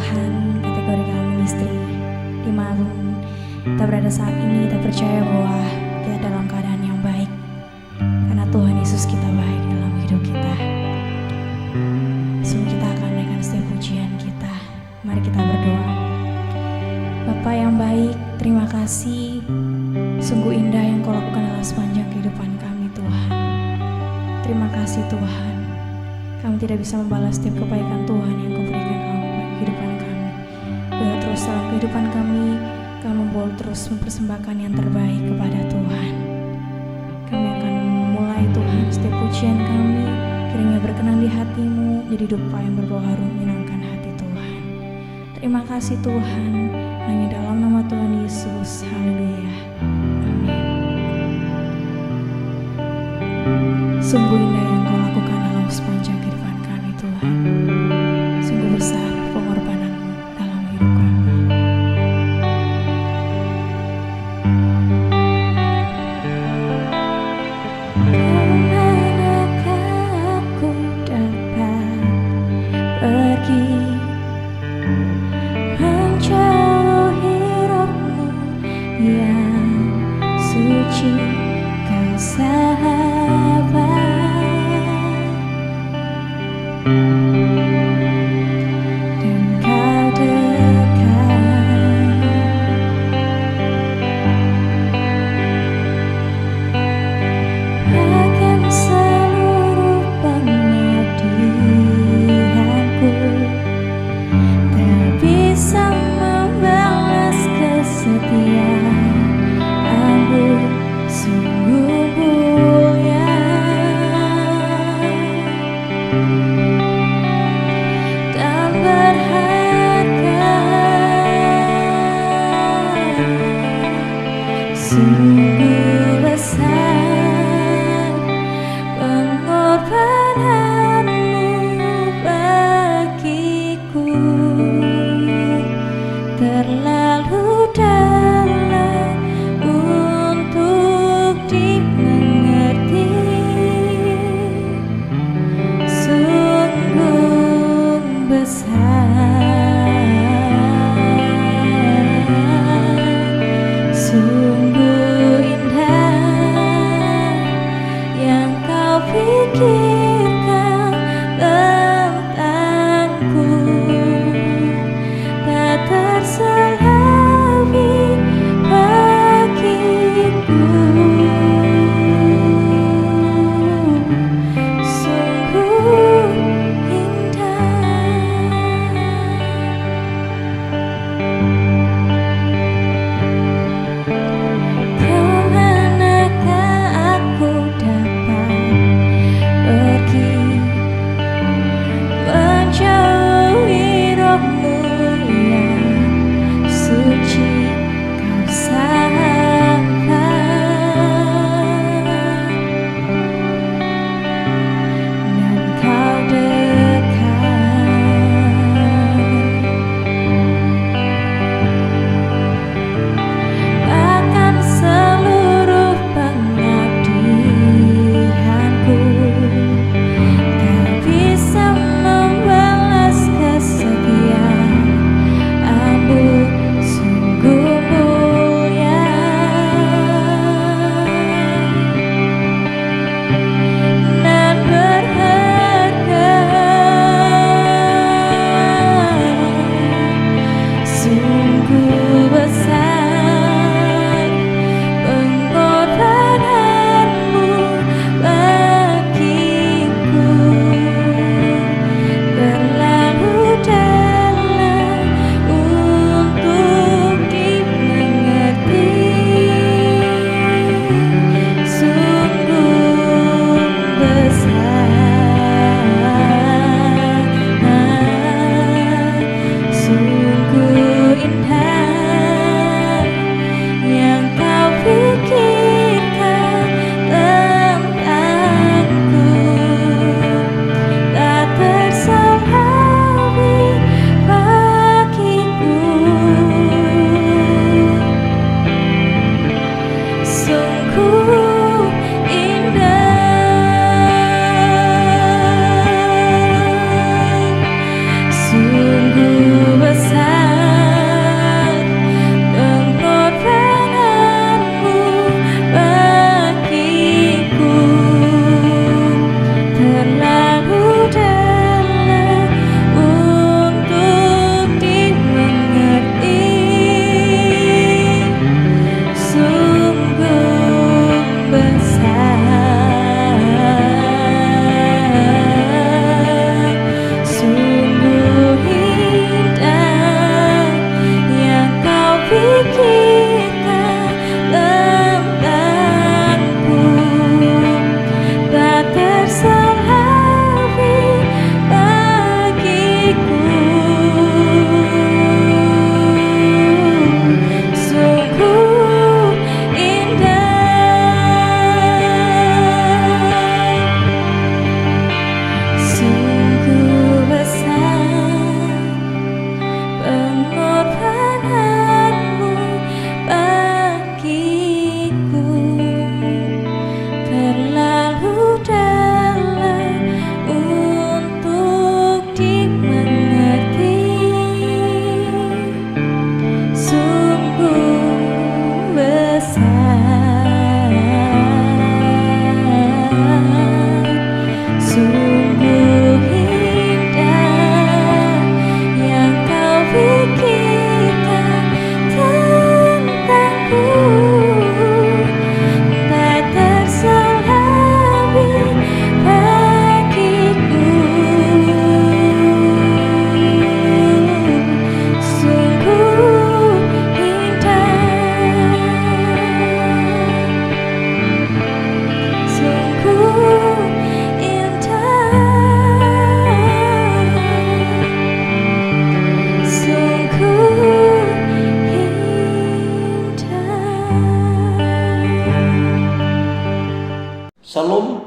Tuhan, kategori kami istri. Dimanapun kita berada saat ini, kita percaya bahwa kita dalam keadaan yang baik, karena Tuhan Yesus kita baik dalam hidup kita. Sungguh kita akan menaikkan setiap pujian kita. Mari kita berdoa. Bapa yang baik, terima kasih. Sungguh indah yang Kau lakukan dalam sepanjang kehidupan kami, Tuhan. Terima kasih Tuhan. Kami tidak bisa membalas setiap kebaikan Tuhan yang Kau berikan dalam kehidupan kami. Biar terus dalam kehidupan kami boleh terus mempersembahkan yang terbaik kepada Tuhan. Kami akan memulai Tuhan setiap pujian kami, kiranya berkenan di hati-Mu, jadi doa yang berbau harum menyenangkan hati Tuhan. Terima kasih Tuhan, hanya dalam nama Tuhan Yesus. Haleluya. Amin. Sungguh indah yang Kau lakukan dalam sepanjang kehidupan kami Tuhan. Sungguh besar pengorbanan-Mu dalam hidup kami. Kemanakah aku dapat pergi menjauhi roh-Mu yang suci, Kau sahabat. Dan Kau dekat, bagian seluruh pengabdianku, tak bisa membalas kesetiaan-Mu, sungguh mulia dan berharga. Sungguh besar pengorbanan-Mu bagiku, terlalu dalam untuk dimengerti. Sungguh besar, sungguh indah yang Kau pikirkan tentangku, tak terselami bagiku. Sungguh indah.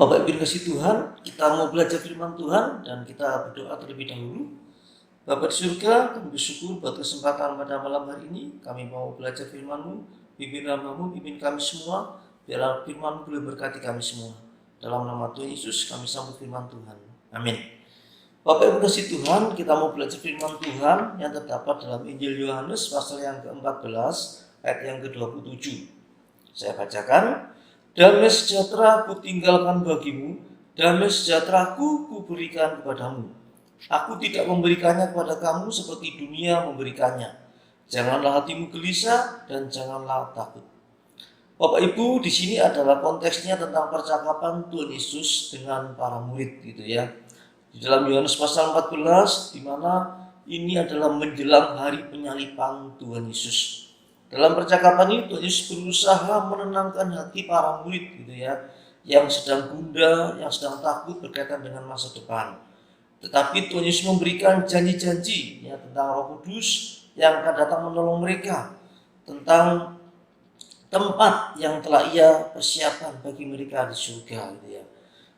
Bapak Ibu kasih Tuhan, kita mau belajar firman Tuhan dan kita berdoa terlebih dahulu. Bapa di surga, kami bersyukur buat kesempatan pada malam hari ini. Kami mau belajar firman-Mu, pimpin nama-Mu, pimpin kami semua, biar firman-Mu boleh berkati kami semua. Dalam nama Tuhan Yesus kami sambut firman Tuhan. Amin. Bapak Ibu kasih Tuhan, kita mau belajar firman Tuhan yang terdapat dalam Injil Yohanes pasal yang ke-14 ayat yang ke-27. Saya bacakan. Damai sejahtera ku tinggalkan bagimu, damai sejahtera ku berikan kepadamu. Aku tidak memberikannya kepada kamu seperti dunia memberikannya. Janganlah hatimu gelisah dan janganlah takut. Bapak Ibu, di sini adalah konteksnya tentang percakapan Tuhan Yesus dengan para murid gitu ya. Di dalam Yohanes pasal 14 di mana ini adalah menjelang hari penyaliban Tuhan Yesus. Dalam percakapan ini Tuhan Yesus berusaha menenangkan hati para murid gitu ya, yang sedang gundah, yang sedang takut berkaitan dengan masa depan. Tetapi Tuhan Yesus memberikan janji-janji ya, tentang Roh Kudus yang akan datang menolong mereka, tentang tempat yang telah Ia persiapkan bagi mereka di surga gitu ya.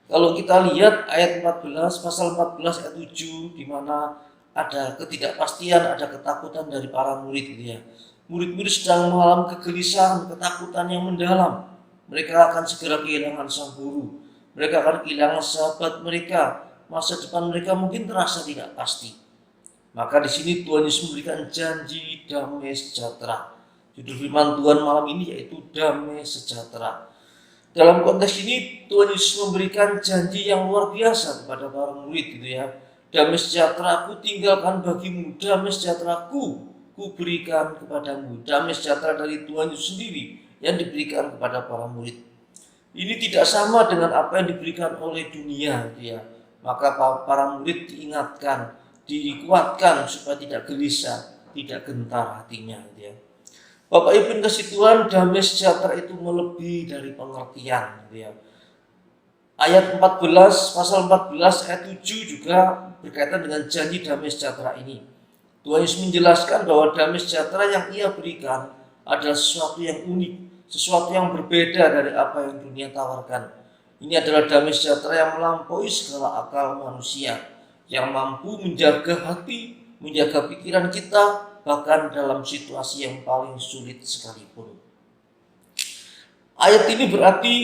Kalau kita lihat ayat 14, pasal 14 ayat 7 di mana ada ketidakpastian, ada ketakutan dari para murid gitu ya. Murid-murid sedang mengalami kegelisahan, ketakutan yang mendalam. Mereka akan segera kehilangan sang guru. Mereka akan kehilangan sahabat mereka. Masa depan mereka mungkin terasa tidak pasti. Maka di sini Tuhan Yesus memberikan janji damai sejahtera. Judul firman Tuhan malam ini yaitu damai sejahtera. Dalam konteks ini Tuhan Yesus memberikan janji yang luar biasa kepada para murid gitu ya. Damai sejahtera aku tinggalkan bagimu, damai sejahtera ku berikan kepadamu. Damai sejahtera dari Tuhan Yesus sendiri yang diberikan kepada para murid. Ini tidak sama dengan apa yang diberikan oleh dunia gitu ya. Maka para murid diingatkan, dikuatkan supaya tidak gelisah, tidak gentar hatinya gitu ya. Bapak Ibu kasih Tuhan, damai sejahtera itu melebihi dari pengertian gitu ya. Ayat 14, pasal 14 ayat 7 juga berkaitan dengan janji damai sejahtera ini. Tuhan Yesus menjelaskan bahwa damai sejahtera yang Ia berikan adalah sesuatu yang unik, sesuatu yang berbeda dari apa yang dunia tawarkan. Ini adalah damai sejahtera yang melampaui segala akal manusia, yang mampu menjaga hati, menjaga pikiran kita, bahkan dalam situasi yang paling sulit sekalipun. Ayat ini berarti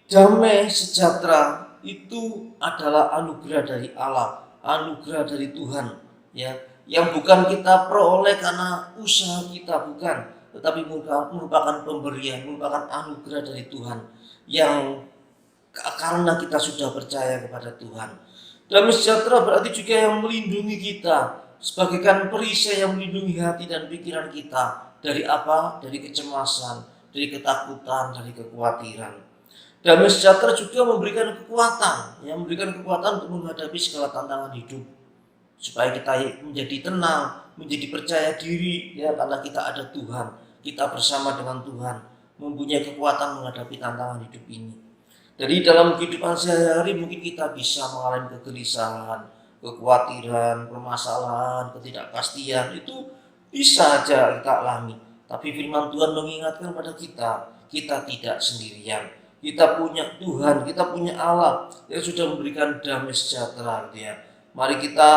damai sejahtera itu adalah anugerah dari Allah, anugerah dari Tuhan, ya, yang bukan kita peroleh karena usaha kita, bukan, tetapi merupakan pemberian, merupakan anugerah dari Tuhan yang karena kita sudah percaya kepada Tuhan. Damai sejahtera berarti juga yang melindungi kita, sebagaikan perisai yang melindungi hati dan pikiran kita dari apa? Dari kecemasan, dari ketakutan, dari kekhawatiran. Damai sejahtera juga memberikan kekuatan, yang memberikan kekuatan untuk menghadapi segala tantangan hidup. Supaya kita menjadi tenang, menjadi percaya diri ya, karena kita ada Tuhan, kita bersama dengan Tuhan, mempunyai kekuatan menghadapi tantangan hidup ini. Jadi dalam kehidupan sehari-hari mungkin kita bisa mengalami kegelisahan, kekhawatiran, permasalahan, ketidakpastian, itu bisa saja kita alami. Tapi firman Tuhan mengingatkan pada kita tidak sendirian. Kita punya Tuhan, kita punya Allah yang sudah memberikan damai sejahtera gitu ya. Mari kita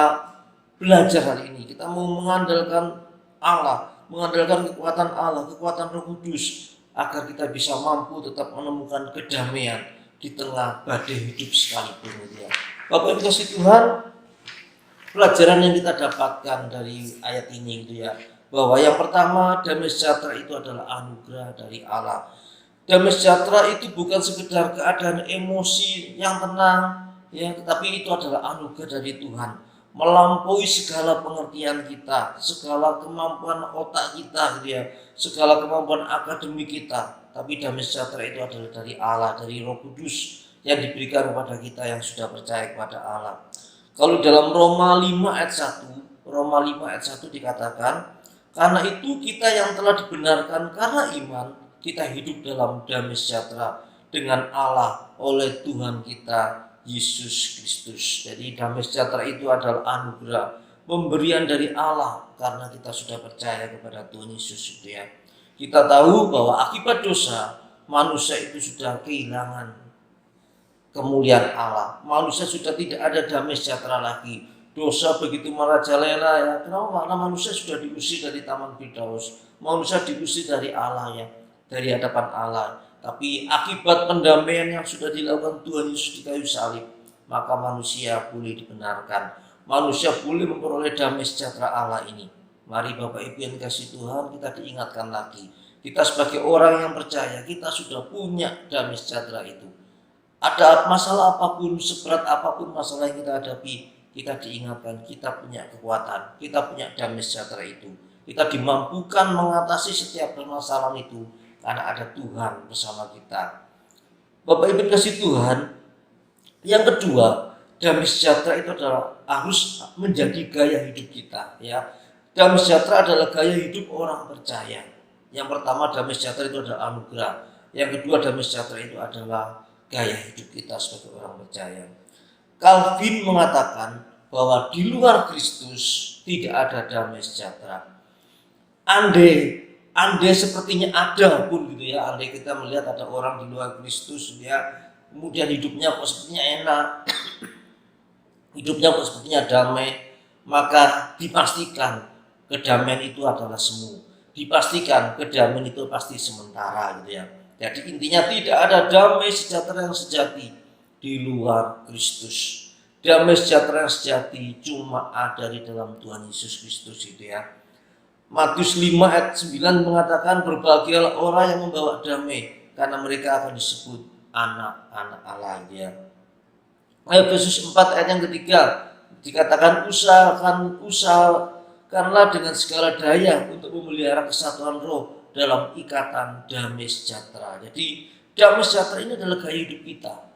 belajar hari ini, kita mau mengandalkan Allah, mengandalkan kekuatan Allah, kekuatan Roh Kudus, agar kita bisa mampu tetap menemukan kedamaian di tengah badai hidup sekalipun gitu ya. Bapak Ibu kasih Tuhan, pelajaran yang kita dapatkan dari ayat ini gitu ya, bahwa yang pertama damai sejahtera itu adalah anugerah dari Allah. Damai sejahtera itu bukan sekedar keadaan emosi yang tenang ya, tetapi itu adalah anugerah dari Tuhan, melampaui segala pengertian kita, segala kemampuan otak kita gitu ya, segala kemampuan akademik kita. Tapi damai sejahtera itu adalah dari Allah, dari Roh Kudus yang diberikan kepada kita yang sudah percaya kepada Allah. Kalau dalam Roma 5 ayat 1, Roma 5 ayat 1 dikatakan, karena itu kita yang telah dibenarkan karena iman, kita hidup dalam damai sejahtera dengan Allah oleh Tuhan kita Yesus Kristus. Jadi damai sejahtera itu adalah anugerah, pemberian dari Allah karena kita sudah percaya kepada Tuhan Yesus itu ya. Kita tahu bahwa akibat dosa manusia itu sudah kehilangan kemuliaan Allah. Manusia sudah tidak ada damai sejahtera lagi. Dosa begitu merajalela ya. Kenapa? Karena manusia sudah diusir dari Taman Firdaus. Manusia diusir dari Allah ya, dari hadapan Allah. Tapi akibat pendamaian yang sudah dilakukan Tuhan Yesus di kayu salib, maka manusia boleh dibenarkan. Manusia boleh memperoleh damai sejahtera Allah ini. Mari Bapak Ibu yang dikasihi Tuhan, kita diingatkan lagi. Kita sebagai orang yang percaya, kita sudah punya damai sejahtera itu. Ada masalah apapun, seberat apapun masalah yang kita hadapi, kita diingatkan, kita punya kekuatan, kita punya damai sejahtera itu. Kita dimampukan mengatasi setiap permasalahan itu, karena ada Tuhan bersama kita. Bapak Ibu kasih Tuhan, yang kedua, damai sejahtera itu adalah harus menjadi gaya hidup kita. Ya, damai sejahtera adalah gaya hidup orang percaya. Yang pertama, damai sejahtera itu adalah anugerah. Yang kedua, damai sejahtera itu adalah gaya hidup kita sebagai orang percaya. Calvin mengatakan bahwa di luar Kristus tidak ada damai sejahtera. Andai sepertinya ada pun gitu ya, andai kita melihat ada orang di luar Kristus ya, kemudian hidupnya kok sepertinya enak, hidupnya kok sepertinya damai, maka dipastikan kedamaian itu adalah semu. Dipastikan kedamaian itu pasti sementara gitu ya. Jadi intinya tidak ada damai sejahtera yang sejati di luar Kristus. Damai sejahtera yang sejati cuma ada di dalam Tuhan Yesus Kristus itu ya. Matius 5 ayat 9 mengatakan, berbahagialah orang yang membawa damai, karena mereka akan disebut anak-anak Allah ya. Efesus 4 ayat yang ketiga dikatakan, usahakanlah dengan segala daya untuk memelihara kesatuan roh dalam ikatan damai sejahtera. Jadi damai sejahtera ini adalah gaya hidup kita.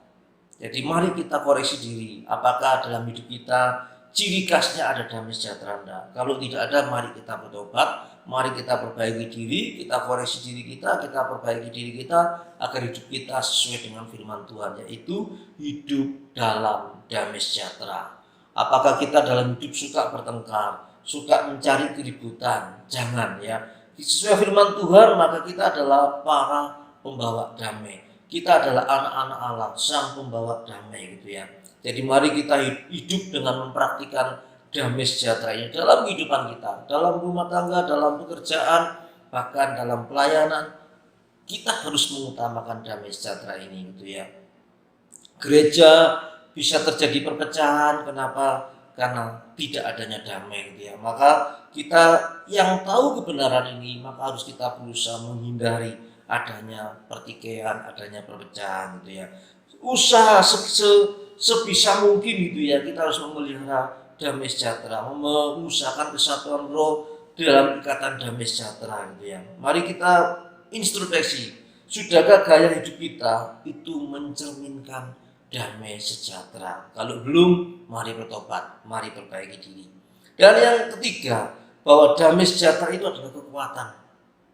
Jadi mari kita koreksi diri, apakah dalam hidup kita ciri khasnya ada damai sejahtera enggak? Kalau tidak ada, mari kita bertobat, mari kita perbaiki diri, kita koreksi diri kita perbaiki diri kita agar hidup kita sesuai dengan firman Tuhan, yaitu hidup dalam damai sejahtera. Apakah kita dalam hidup suka bertengkar, suka mencari keributan? Jangan ya. Sesuai firman Tuhan, maka kita adalah para pembawa damai. Kita adalah anak-anak Allah, sang pembawa damai gitu ya. Jadi mari kita hidup dengan mempraktikkan damai sejahtera ini dalam kehidupan kita, dalam rumah tangga, dalam pekerjaan, bahkan dalam pelayanan. Kita harus mengutamakan damai sejahtera ini gitu ya. Gereja bisa terjadi perpecahan, kenapa? Karena tidak adanya damai gitu ya. Maka kita yang tahu kebenaran ini, maka harus kita berusaha menghindari adanya pertikaian, adanya perpecahan gitu ya. Usaha sebisa mungkin gitu ya, kita harus memelihara damai sejahtera, mengusahakan kesatuan roh dalam ikatan damai sejahtera gitu ya. Mari kita introspeksi, sudahkah gaya hidup kita itu mencerminkan damai sejahtera? Kalau belum, mari bertobat, mari perbaiki diri. Dan yang ketiga, bahwa damai sejahtera itu adalah kekuatan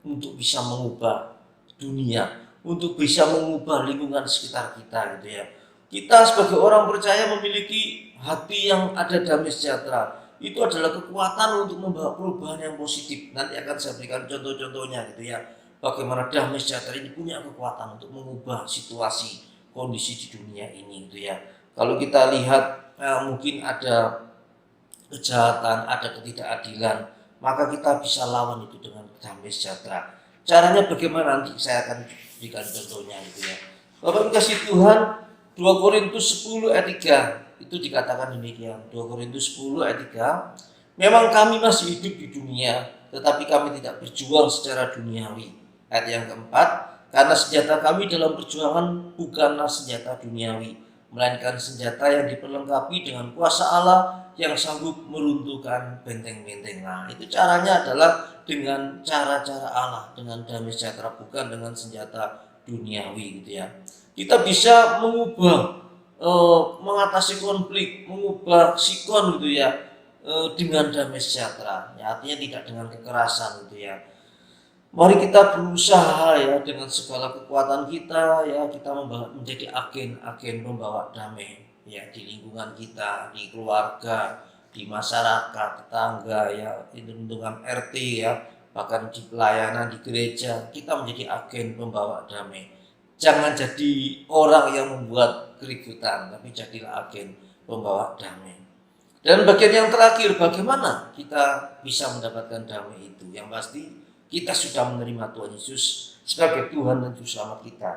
untuk bisa mengubah dunia, untuk bisa mengubah lingkungan sekitar kita gitu ya. Kita sebagai orang percaya memiliki hati yang ada damai sejahtera. Itu adalah kekuatan untuk membawa perubahan yang positif. Nanti akan saya berikan contoh-contohnya gitu ya. Bagaimana damai sejahtera ini punya kekuatan untuk mengubah situasi, kondisi di dunia ini gitu ya. Kalau kita lihat mungkin ada kejahatan, ada ketidakadilan, maka kita bisa lawan itu dengan damai sejahtera. Caranya bagaimana, nanti saya akan berikan contohnya gitu ya. Bapak kasih Tuhan, 2 Korintus 10 ayat 3 itu dikatakan demikian. 2 Korintus 10 ayat 3, memang kami masih hidup di dunia, tetapi kami tidak berjuang secara duniawi. Ayat yang keempat, karena senjata kami dalam perjuangan bukanlah senjata duniawi, melainkan senjata yang diperlengkapi dengan kuasa Allah yang sanggup meruntuhkan benteng-benteng. Nah, itu caranya adalah dengan cara-cara Allah, dengan damai sejahtera, bukan dengan senjata duniawi gitu ya. Kita bisa mengubah, mengatasi konflik, mengubah sikon gitu ya, dengan damai sejahtera. Ya, artinya tidak dengan kekerasan gitu ya. Mari kita berusaha ya dengan segala kekuatan kita ya, kita menjadi agen-agen pembawa damai ya di lingkungan kita, di keluarga, di masyarakat, tetangga ya, di lingkungan RT ya, bahkan di pelayanan di gereja, kita menjadi agen pembawa damai. Jangan jadi orang yang membuat keributan, tapi jadilah agen pembawa damai. Dan bagian yang terakhir, bagaimana kita bisa mendapatkan damai itu? Yang pasti kita sudah menerima Tuhan Yesus sebagai Tuhan dan Juru Selamat kita.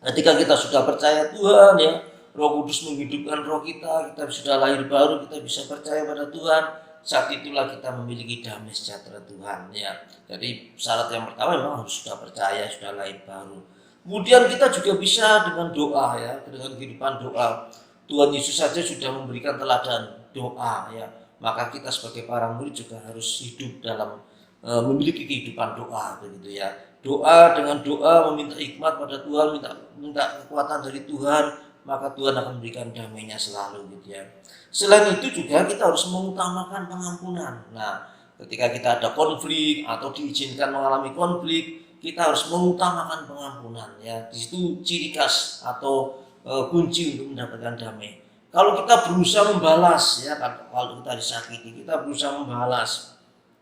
Ketika kita sudah percaya Tuhan, ya, Roh Kudus menghidupkan roh kita sudah lahir baru, kita bisa percaya pada Tuhan. Saat itulah kita memiliki damai sejahtera Tuhan, ya. Jadi syarat yang pertama memang harus sudah percaya, sudah lahir baru. Kemudian kita juga bisa dengan doa, ya, dengan kehidupan doa. Tuhan Yesus saja sudah memberikan teladan doa, ya. Maka kita sebagai para murid juga harus hidup dalam memiliki kehidupan doa, begitu ya. Doa dengan doa meminta hikmat pada Tuhan, minta kekuatan dari Tuhan, maka Tuhan akan memberikan damainya selalu, gitu ya. Selain itu juga kita harus mengutamakan pengampunan. Nah, ketika kita ada konflik atau diizinkan mengalami konflik, kita harus mengutamakan pengampunan, ya. Di situ ciri khas atau kunci untuk mendapatkan damai. Kalau kita berusaha membalas, ya, kalau kita disakiti, kita berusaha membalas,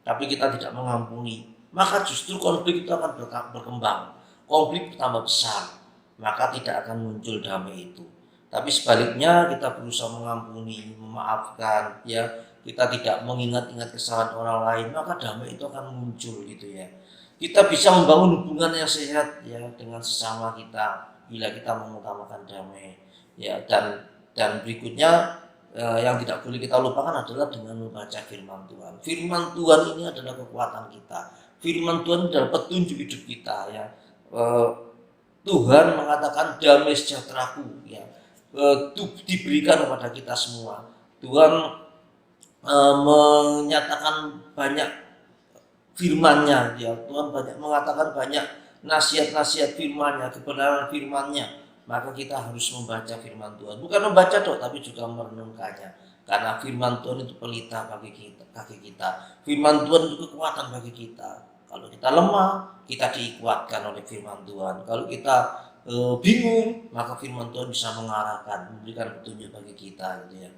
tapi kita tidak mengampuni, maka justru konflik itu akan berkembang, konflik bertambah besar, maka tidak akan muncul damai itu. Tapi sebaliknya kita berusaha mengampuni, memaafkan, ya, kita tidak mengingat-ingat kesalahan orang lain, maka damai itu akan muncul, gitu ya. Kita bisa membangun hubungan yang sehat, ya, dengan sesama kita bila kita mengutamakan damai, ya. Dan berikutnya yang tidak boleh kita lupakan adalah dengan membaca firman Tuhan. Firman Tuhan ini adalah kekuatan kita. Firman Tuhan adalah petunjuk hidup kita, ya. Tuhan mengatakan damai sejahteraku, ya, diberikan kepada kita semua. Tuhan menyatakan banyak firman-Nya, ya. Tuhan mengatakan banyak nasihat-nasihat firman-Nya, kebenaran firman-Nya. Maka kita harus membaca firman Tuhan. Bukan membaca doh, tapi juga merenungkannya. Karena firman Tuhan itu pelita bagi kaki kita. Firman Tuhan itu kekuatan bagi kita. Kalau kita lemah, kita dikuatkan oleh firman Tuhan. Kalau kita bingung, maka firman Tuhan bisa mengarahkan, memberikan petunjuk bagi kita, gitu ya.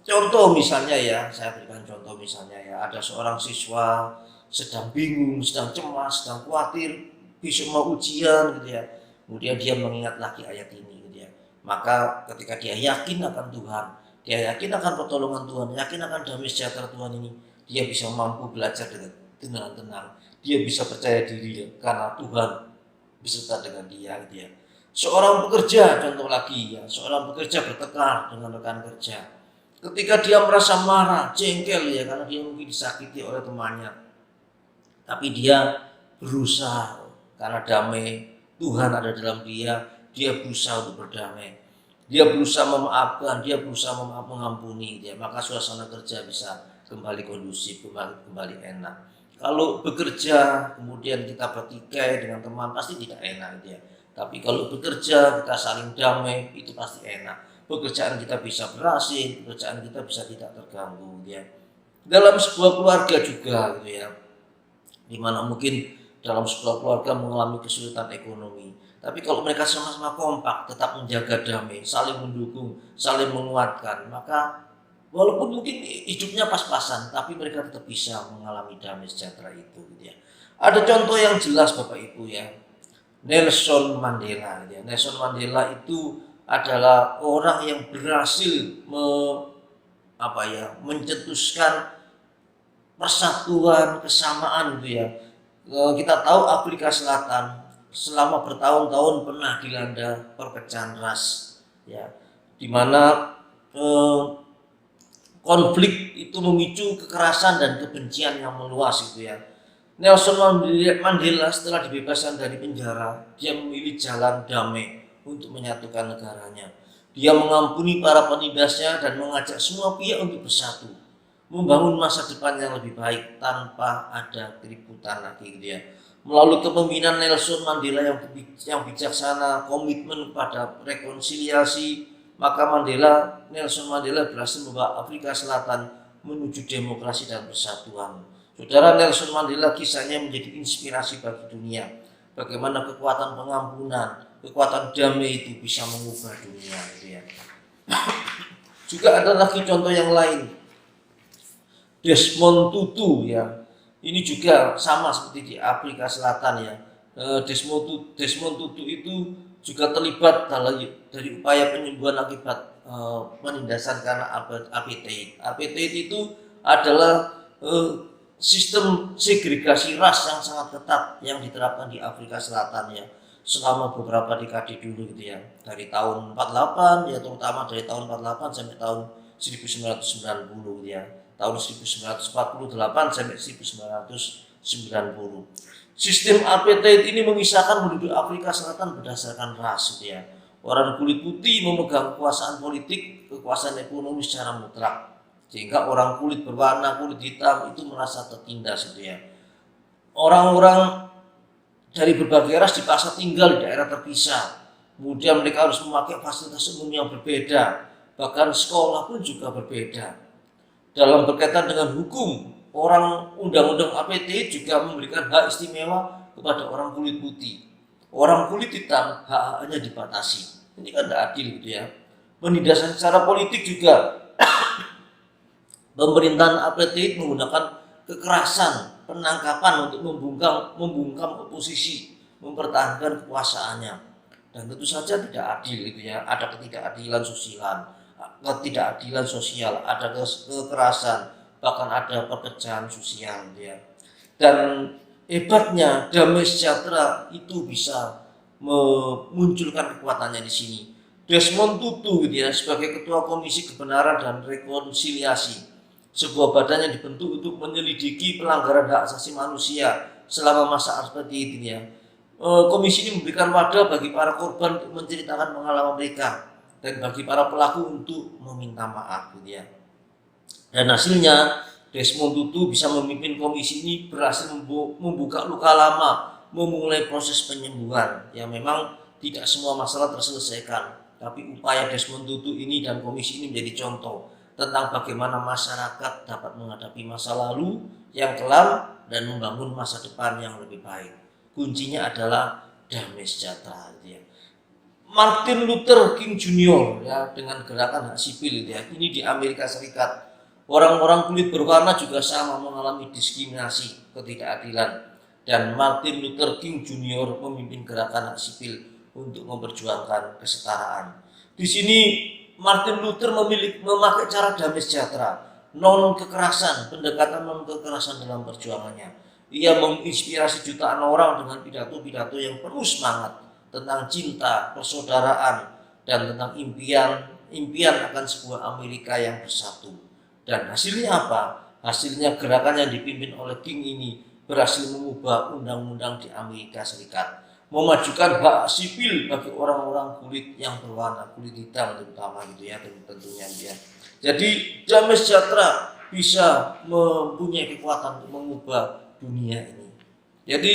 Contoh misalnya, ya, saya berikan contoh misalnya, ya, ada seorang siswa sedang bingung, sedang cemas, sedang khawatir, besok mau ujian, gitu ya. Kemudian dia mengingat lagi ayat ini, gitu ya. Maka ketika dia yakin akan Tuhan, dia yakin akan pertolongan Tuhan, yakin akan damai sejahtera Tuhan ini, dia bisa mampu belajar dengan tenang. Dia bisa percaya diri, ya, karena Tuhan beserta dengan dia, gitu ya. Seorang pekerja, contoh lagi, ya, seorang pekerja bertengkar dengan rekan kerja. Ketika dia merasa marah, jengkel, ya, karena dia mungkin disakiti oleh temannya, tapi dia berusaha karena damai Tuhan ada dalam dia berusaha untuk berdamai, dia berusaha memaafkan, dia berusaha mengampuni, dia, maka suasana kerja bisa kembali kondusif, kembali enak. Kalau bekerja kemudian kita bertikai dengan teman, pasti tidak enak, dia. Tapi kalau bekerja kita saling damai, itu pasti enak. Pekerjaan kita bisa berhasil, pekerjaan kita bisa tidak terganggu, dia. Dalam sebuah keluarga juga, gitu ya, dimana mungkin dalam sebuah keluarga mengalami kesulitan ekonomi, tapi kalau mereka sama-sama kompak, tetap menjaga damai, saling mendukung, saling menguatkan, maka walaupun mungkin hidupnya pas-pasan, tapi mereka tetap bisa mengalami damai sejahtera itu, gitu ya. Ada contoh yang jelas Bapak Ibu, ya, Nelson Mandela, gitu ya. Nelson Mandela itu adalah orang yang berhasil mencetuskan persatuan, kesamaan, gitu ya. Kita tahu Afrika Selatan selama bertahun-tahun pernah dilanda perpecahan ras, ya, di mana konflik itu memicu kekerasan dan kebencian yang meluas, gitu ya. Nelson Mandela setelah dibebaskan dari penjara, dia memilih jalan damai untuk menyatukan negaranya. Dia mengampuni para penindasnya dan mengajak semua pihak untuk bersatu, membangun masa depan yang lebih baik tanpa ada keributan lagi, gitu ya. Melalui kepemimpinan Nelson Mandela yang bijaksana, komitmen pada rekonsiliasi, maka Nelson Mandela berhasil membawa Afrika Selatan menuju demokrasi dan persatuan. Saudara, Nelson Mandela kisahnya menjadi inspirasi bagi dunia. Bagaimana kekuatan pengampunan, kekuatan damai itu bisa mengubah dunia, gitu ya. Juga ada lagi contoh yang lain. Desmond Tutu, ya, ini juga sama seperti di Afrika Selatan, ya. Desmond Tutu itu juga terlibat dari upaya penyembuhan akibat penindasan karena apartheid. Apartheid itu adalah sistem segregasi ras yang sangat ketat yang diterapkan di Afrika Selatan ya selama beberapa dekade dulu gitu ya, dari tahun 48 ya, terutama dari tahun 48 sampai tahun 1990 gitu ya, tahun 1948 sampai 1990. Sistem apartheid ini memisahkan penduduk Afrika Selatan berdasarkan ras gitu ya. Orang kulit putih memegang kekuasaan politik, kekuasaan ekonomi secara mutlak, sehingga orang kulit berwarna, kulit hitam itu merasa tertindas gitu ya. Orang-orang dari berbagai ras dipaksa tinggal di daerah terpisah, kemudian mereka harus memakai fasilitas umum yang berbeda, bahkan sekolah pun juga berbeda. Dalam berkaitan dengan hukum, undang-undang apartheid juga memberikan hak istimewa kepada orang kulit putih. Orang kulit hitam hak-haknya dibatasi. Ini kan tidak adil gitu ya. Penindasan secara politik juga, pemerintahan apartheid menggunakan kekerasan, penangkapan untuk membungkam oposisi, mempertahankan kekuasaannya. Dan tentu saja tidak adil gitu ya. Ada ketidakadilan sosial, ada kekerasan, bahkan ada pekerjaan sosial gitu ya. Dan hebatnya damai sejahtera itu bisa memunculkan kekuatannya di sini. Desmond Tutu gitu ya, sebagai ketua Komisi Kebenaran dan Rekonsiliasi, sebuah badan yang dibentuk untuk menyelidiki pelanggaran hak asasi manusia selama masa apartheid ini ya. Komisi ini memberikan wadah bagi para korban untuk menceritakan pengalaman mereka dan bagi para pelaku untuk meminta maaf gitu ya. Dan hasilnya Desmond Tutu bisa memimpin komisi ini, berhasil membuka luka lama, memulai proses penyembuhan. Ya memang tidak semua masalah terselesaikan, tapi upaya Desmond Tutu ini dan komisi ini menjadi contoh tentang bagaimana masyarakat dapat menghadapi masa lalu yang kelam dan membangun masa depan yang lebih baik. Kuncinya adalah damai sejahtera gitu ya. Martin Luther King Jr. ya, dengan gerakan hak sipil gitu ya. Ini di Amerika Serikat. Orang-orang kulit berwarna juga sama mengalami diskriminasi, ketidakadilan. Dan Martin Luther King Jr. memimpin gerakan hak sipil untuk memperjuangkan kesetaraan. Di sini Martin Luther memakai cara damai sejahtera, non kekerasan, pendekatan non kekerasan dalam perjuangannya. Ia menginspirasi jutaan orang dengan pidato-pidato yang penuh semangat tentang cinta, persaudaraan, dan tentang impian akan sebuah Amerika yang bersatu. Dan hasilnya apa? Hasilnya gerakan yang dipimpin oleh King ini berhasil mengubah undang-undang di Amerika Serikat, memajukan hak sipil bagi orang-orang kulit yang berwarna, kulit hitam terutama gitu ya, tentunya dia. Jadi damai sejahtera bisa mempunyai kekuatan untuk mengubah dunia ini. Jadi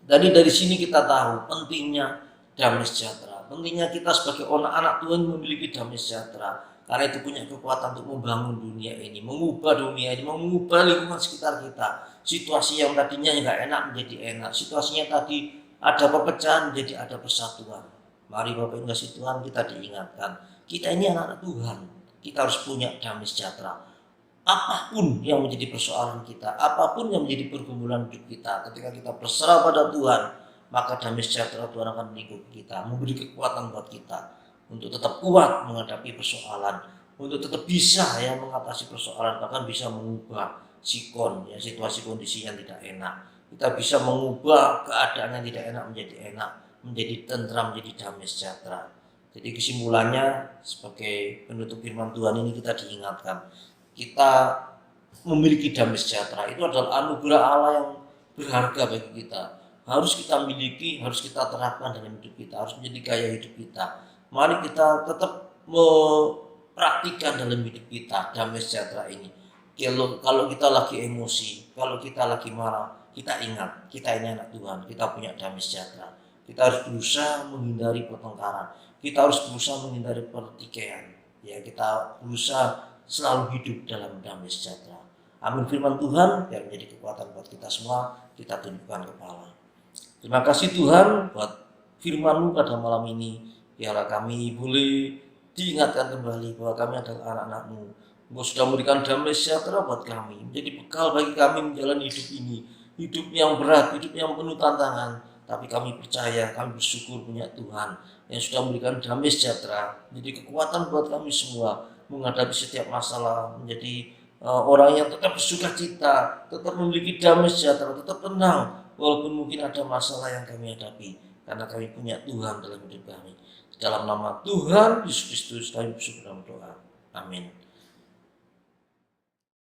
dari sini kita tahu pentingnya damai sejahtera, pentingnya kita sebagai anak Tuhan memiliki damai sejahtera, karena itu punya kekuatan untuk membangun dunia ini, mengubah dunia ini, mengubah lingkungan sekitar kita. Situasi yang tadinya nggak enak menjadi enak, situasinya tadi ada perpecahan menjadi ada persatuan. Mari Bapak Ibu kasih Tuhan, kita diingatkan, kita ini anak Tuhan, kita harus punya damai sejahtera. Apapun yang menjadi persoalan kita, apapun yang menjadi pergumulan hidup kita, ketika kita berserah pada Tuhan, maka damai sejahtera Tuhan akan melingkupi kita, memberi kekuatan buat kita untuk tetap kuat menghadapi persoalan, untuk tetap bisa ya mengatasi persoalan, bahkan bisa mengubah sikon ya, situasi kondisi yang tidak enak. Kita bisa mengubah keadaan yang tidak enak menjadi enak, menjadi tentram, menjadi damai sejahtera. Jadi kesimpulannya sebagai penutup firman Tuhan ini kita diingatkan, kita memiliki damai sejahtera itu adalah anugerah Allah yang berharga bagi kita. Harus kita miliki, harus kita terapkan dalam hidup kita, harus menjadi gaya hidup kita. Mari kita tetap mempraktikkan dalam hidup kita damai sejahtera ini. Kalau kita lagi emosi, kalau kita lagi marah, kita ingat, kita ini anak Tuhan, kita punya damai sejahtera. Kita harus berusaha menghindari pertengkaran, kita harus berusaha menghindari pertikaian. Ya, kita berusaha selalu hidup dalam damai sejahtera. Amin firman Tuhan, biar menjadi kekuatan buat kita semua, kita tundukkan kepala. Terima kasih Tuhan buat firman-Mu pada malam ini. Biarlah kami boleh diingatkan kembali bahwa kami adalah anak-anak-Mu. Engkau sudah memberikan damai sejahtera buat kami, menjadi bekal bagi kami menjalani hidup ini. hidup yang berat, hidup yang penuh tantangan. Tapi kami percaya, kami bersyukur punya Tuhan yang sudah memberikan damai sejahtera, menjadi kekuatan buat kami semua menghadapi setiap masalah, menjadi orang yang tetap bersuka cita, tetap memiliki damai sejahtera, tetap tenang walaupun mungkin ada masalah yang kami hadapi, karena kami punya Tuhan dalam hidup kami. Dalam nama Tuhan Yesus Kristus kami bersyukur dan berdoa. Amin.